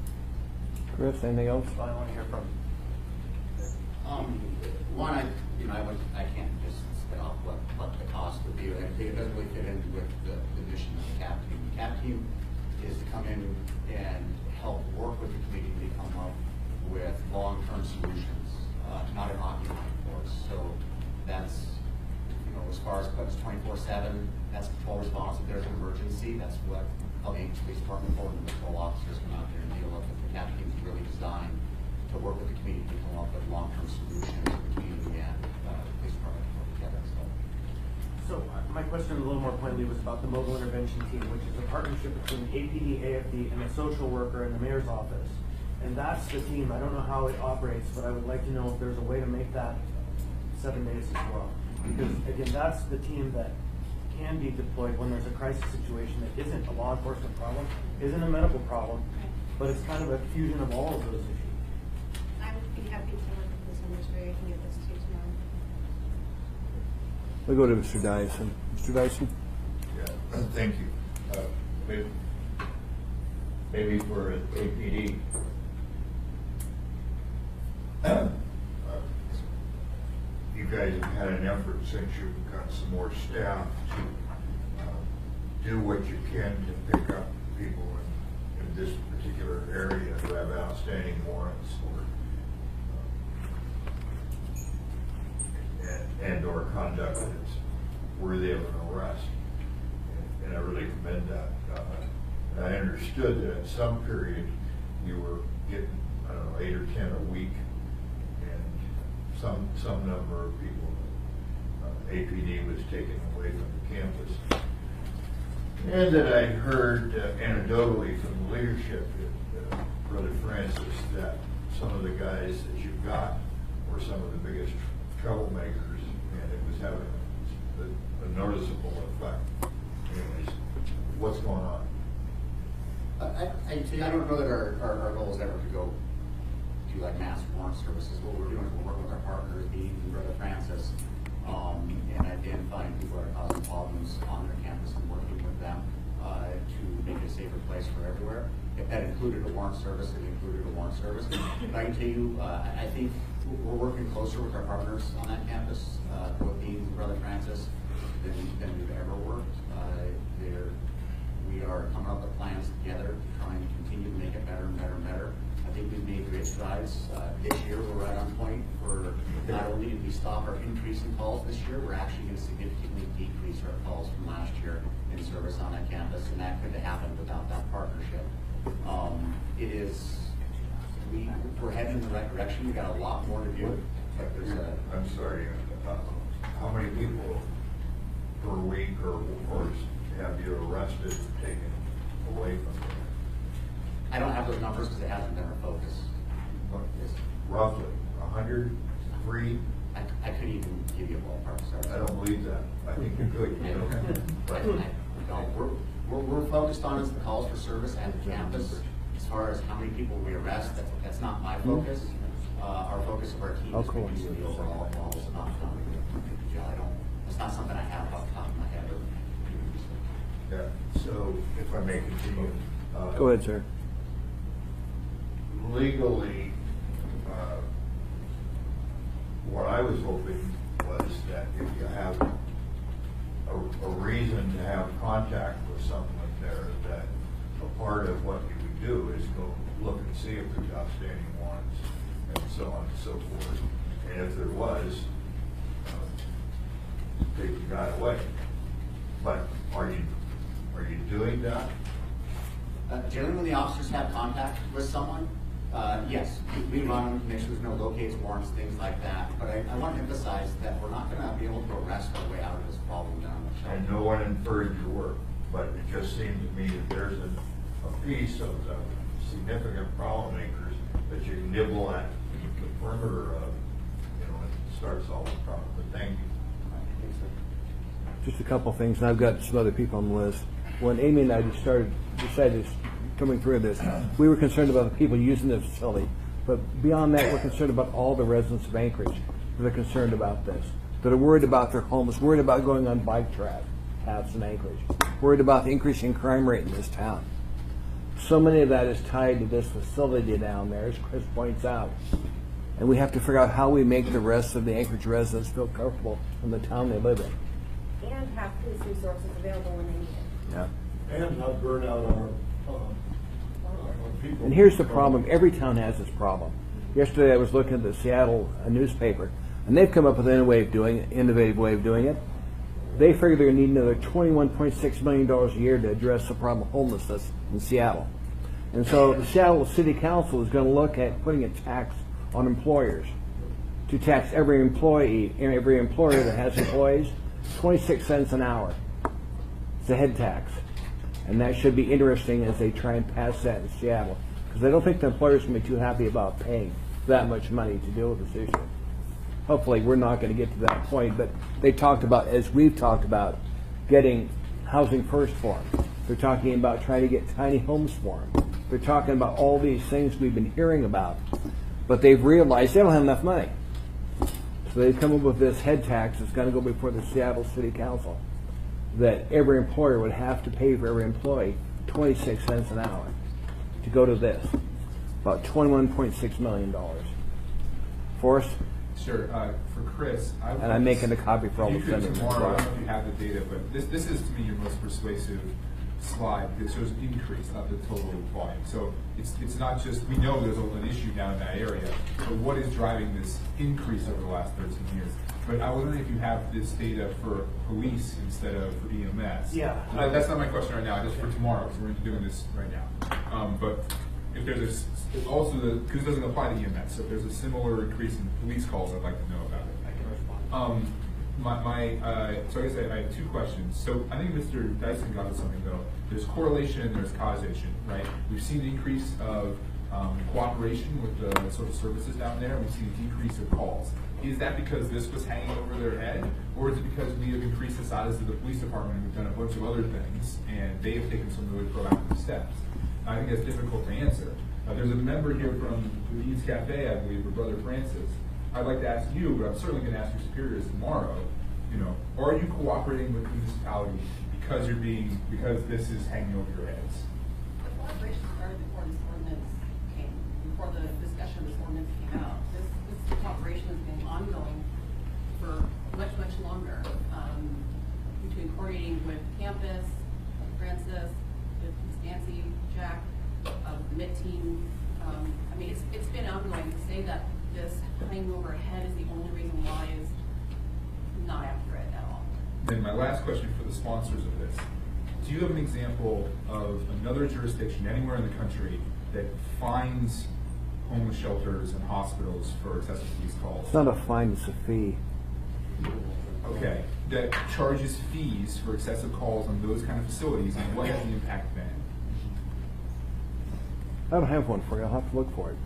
Chris, anything else? I want to hear from One, I can't just spit off what the cost would be. It doesn't really fit in with the mission of the CAP team. The CAP team is to come in and help work with the community to come up with long-term solutions far as equipment's 24/7, that's patrol response. If there's an emergency, that's what the police department for, and the patrol officers come out there and deal with it. The CAP team is really designed to work with the community to come up with long-term solutions for the community and the police department to work together. So my question a little more pointedly was about the mobile intervention team, which is a partnership between APD, AFD, and a social worker in the mayor's office. And that's the team. I don't know how it operates, but I would like to know if there's a way to make that 7 days as well. Because again, that's the team that can be deployed when there's a crisis situation that isn't a law enforcement problem, isn't a medical problem, but it's kind of a fusion of all of those issues. I would be happy to work with this industry. I can get this to you tomorrow. We'll go to Mr. Dyson. Mr. Dyson? Yeah, thank you. Maybe for APD. You guys have had an effort since you've got some more staff to do what you can to pick up people in this particular area who have outstanding warrants and or conduct that's worthy of an arrest. And I really commend that. I understood that at some period you were getting, I don't know, 8 or 10 a week, and some number of people APD was taken away from the campus. And that I heard anecdotally from the leadership at Brother Francis that some of the guys that you've got were some of the biggest troublemakers, and it was having a noticeable effect. Anyways, what's going on? I don't know that our goal is ever to go to like mass warrant services. What we're doing is we're working with our partners, being Brother Francis, and identifying people that are causing problems on their campus and working with them to make it a safer place for everywhere. If that included a warrant service, it included a warrant service. But I can tell you, I think we're working closer with our partners on that campus, both being Brother Francis, than we've ever worked. We are coming up with plans together to try and continue to make it better and better and better. I think we've made great strides. This year, we're right on point for not only did we stop our increase in calls this year, we're actually going to significantly decrease our calls from last year in service on that campus, and that couldn't have happened without that partnership. We're heading in the right direction. We've got a lot more to do. But there's I'm sorry, how many people per week or have you arrested and taken away from them? I don't have those numbers because it hasn't been our focus. Roughly 100, 3? I couldn't even give you a ballpark. Sorry. I don't believe that. I think you could. But we're focused on is the calls for service at the campus. As far as how many people we arrest, that's not my focus. Our focus of our team is reducing the overall calls, not how many people in jail. It's not something I have off the top of my head. Yeah. So if I may continue. Go ahead, sir. Legally, what I was hoping was that if you have a reason to have contact with someone there, that a part of what you would do is go look and see if there's outstanding warrants and so on and so forth. And if there was, take the guy away. But are you doing that? Generally, when the officers have contact with someone, yes, we run them to make sure there's no locates, warrants, things like that. But I want to emphasize that we're not going to be able to arrest our way out of this problem down the shelf. And no one inferred your work, but it just seemed to me that there's a piece of the significant problem makers that you nibble at the perimeter of, it starts all the problem. But thank you. Just a couple things, and I've got some other people on the list. When Amy and I decided coming through this, we were concerned about the people using the facility, but beyond that, we're concerned about all the residents of Anchorage that are concerned about this, that are worried about their homes, worried about going on bike paths in Anchorage, worried about the increasing crime rate in this town. So many of that is tied to this facility down there, as Chris points out. And we have to figure out how we make the rest of the Anchorage residents feel comfortable in the town they live in. And have police resources available when they need it. Yeah. And not burn out our people. And here's the problem. Every town has this problem. Yesterday I was looking at the Seattle newspaper, and they've come up with an innovative way of doing it. they figure they're going to need another $21.6 million a year to address the problem of homelessness in Seattle. And so the Seattle City Council is going to look at putting a tax on employers to tax every employee and every employer that has employees 26 cents an hour. It's a head tax. And that should be interesting as they try and pass that in Seattle. Because I don't think the employers can be too happy about paying that much money to deal with this issue. Hopefully we're not going to get to that point, but they talked about, as we've talked about, getting housing first for them. They're talking about trying to get tiny homes for them. They're talking about all these things we've been hearing about, but they've realized they don't have enough money. So they've come up with this head tax that's going to go before the Seattle City Council, that every employer would have to pay for every employee 26 cents an hour to go to this, about $21.6 million. Forrest? Sure. For Chris, And I'm making a copy for all the senators. Tomorrow, I don't know if you have the data, but this is to me your most persuasive slide because it shows increase, not the total volume. So it's not just, we know there's an issue down in that area, but what is driving this increase over the last 13 years? But I was wondering if you have this data for police instead of for EMS. Yeah. That's not my question right now, just for tomorrow, because we're going to be doing this right now. But if there's also because it doesn't apply to EMS, so if there's a similar increase in police calls, I'd like to know about it. I can respond. So I guess I have two questions. So I think Mr. Dyson got at something though. There's correlation and there's causation, right? We've seen an increase of cooperation with the social services down there, and we've seen a decrease of calls. Is that because this was hanging over their head, or is it because we have increased the size of the police department and we've done a bunch of other things, and they have taken some really proactive steps? I think that's difficult to answer. There's a member here from Dean's Cafe, I believe, or Brother Francis. I'd like to ask you, but I'm certainly going to ask your superiors tomorrow. Are you cooperating with the municipality because because this is hanging over your heads? The collaboration started before this ordinance came, before the discussion of this ordinance came out. This cooperation has been ongoing for much, much longer, between coordinating with campus, Francis, with Nancy, Jack, the MIT team. It's been ongoing. To say that this hanging over our head is the only reason why is not accurate at all. Then my last question for the sponsors of this. Do you have an example of another jurisdiction anywhere in the country that fines homeless shelters and hospitals for excessive police calls? It's not a fine, it's a fee. Okay, that charges fees for excessive calls on those kind of facilities, and what has the impact been? I don't have one for you. I'll have to look for it.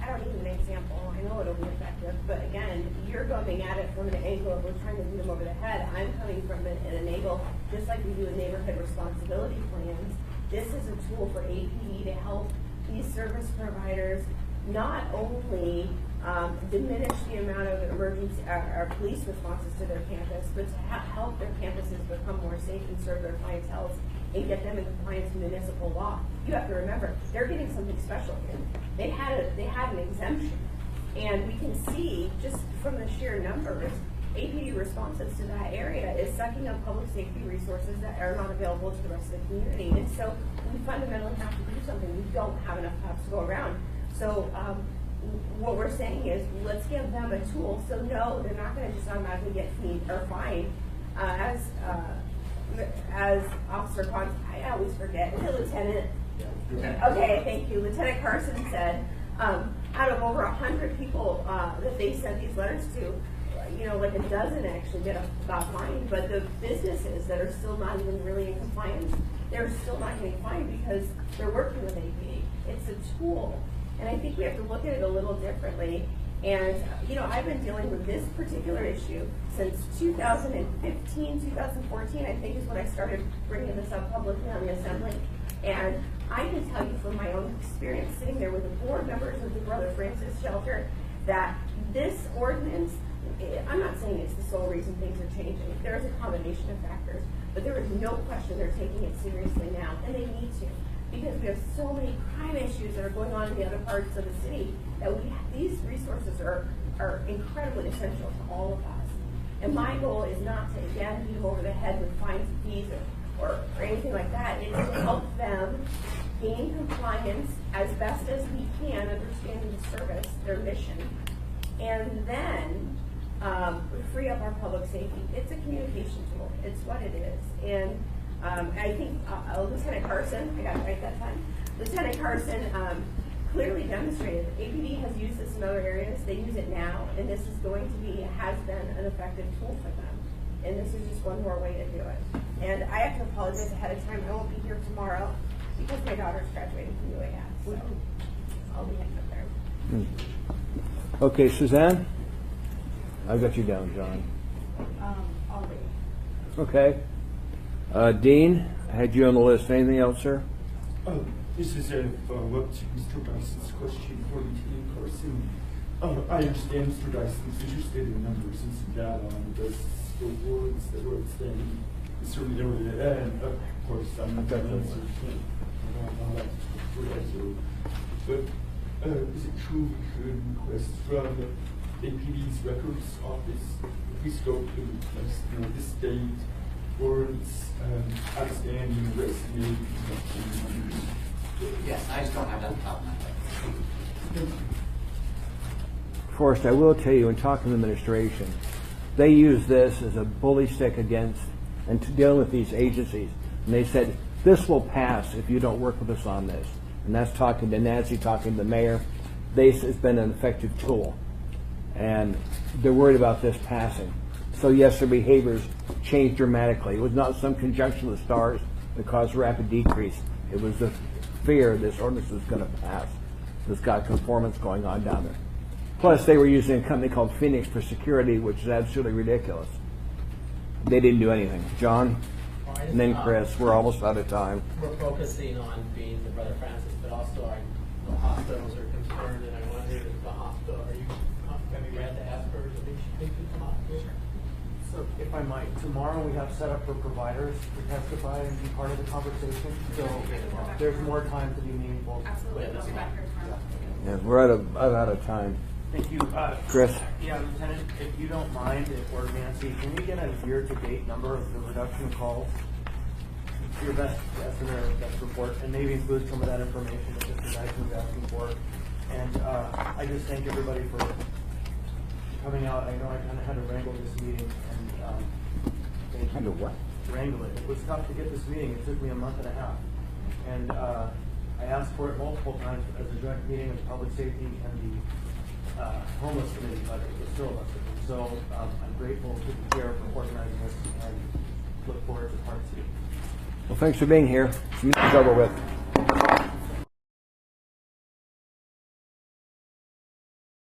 I don't need an example. I know it'll be effective, but again, you're going at it from an angle of we're trying to beat them over the head. I'm coming from an angle, just like we do with neighborhood responsibility plans. This is a tool for APD to help these service providers not only diminish the amount of emergency or police responses to their campus, but to help their campuses become more safe and serve their clientele and get them in compliance with municipal law. You have to remember, they're getting something special here. They had an exemption, and we can see just from the sheer numbers, APD responses to that area is sucking up public safety resources that are not available to the rest of the community. And so we fundamentally have to do something. We don't have enough cops to go around. So what we're saying is, let's give them a tool. So no, they're not going to just automatically get fined as Officer Con, I always forget, the Lieutenant. Okay, thank you. Lieutenant Carson said, out of over 100 people that they sent these letters to, like a dozen actually got fined, but the businesses that are still not even really in compliance, they're still not getting fined because they're working with APD. It's a tool. And I think we have to look at it a little differently. And, I've been dealing with this particular issue since 2015, 2014, I think is when I started bringing this up publicly on the Assembly. And I can tell you from my own experience sitting there with the board members of the Brother Francis Shelter that this ordinance, I'm not saying it's the sole reason things are changing. There is a combination of factors, but there is no question they're taking it seriously now, and they need to. Because we have so many crime issues that are going on in the other parts of the city that these resources are incredibly essential to all of us. And my goal is not to, again, beat them over the head with fines and fees or anything like that. It's to help them gain compliance as best as we can, understanding the service, their mission, and then free up our public safety. It's a communication tool. It's what it is. And I think Lieutenant Carson, I got it right that time, Lieutenant Carson clearly demonstrated APD has used this in other areas. They use it now, and this is going to be, has been an effective tool for them. And this is just one more way to do it. And I have to apologize ahead of time. I won't be here tomorrow because my daughter's graduating from UAS. So I'll be heading up there. Okay, Suzanne? I've got you down, John. I'll wait. Okay. Dean, I had you on the list. Anything else, sir? This is a follow-up to Mr. Dyson's question for Lieutenant Carson. I understand Mr. Dyson's interested in numbers and some data on the awards that were outstanding. Certainly, and of course, I'm not going to answer all that forever. But is it true we could request from the APD's records office if we scope to request the state warrants outstanding resume? Yes, I just don't have that on top of my head. Forrest, I will tell you, in talking to the administration, they use this as a bully stick against and to deal with these agencies. And they said, this will pass if you don't work with us on this. And that's talking to Nancy, talking to the mayor. It's been an effective tool. And they're worried about this passing. So yes, their behaviors changed dramatically. It was not some conjunction of the stars that caused rapid decrease. It was the fear this ordinance was going to pass. There's got conformance going on down there. Plus, they were using a company called Phoenix for security, which is absolutely ridiculous. They didn't do anything. John? And then Chris. We're almost out of time. We're focusing on being the Brother Francis, but also the hospitals are concerned, and I wondered if the hospital, have you read the aspers of each hospital? So if I might, tomorrow we have set up for providers to testify and be part of the conversation. So there's more time to be meaningful. Absolutely. with this. We'll be back here tomorrow. Yeah, we're out of time. Thank you. Chris? Yeah, Lieutenant, if you don't mind, or Nancy, can we get a year-to-date number of the reduction of calls? Your best estimate or best report, and maybe include some of that information that Mr. Dyson was asking for. And I just thank everybody for coming out. I know I kind of had to wrangle this meeting, and thank Kind you. of what? Wrangle it. It was tough to get this meeting. It took me a month and a half. And I asked for it multiple times as a joint meeting of public safety and the homeless committee, but it was still left. So I'm grateful to the chair for organizing this and look forward to part two. Well, thanks for being here. Meeting's over with.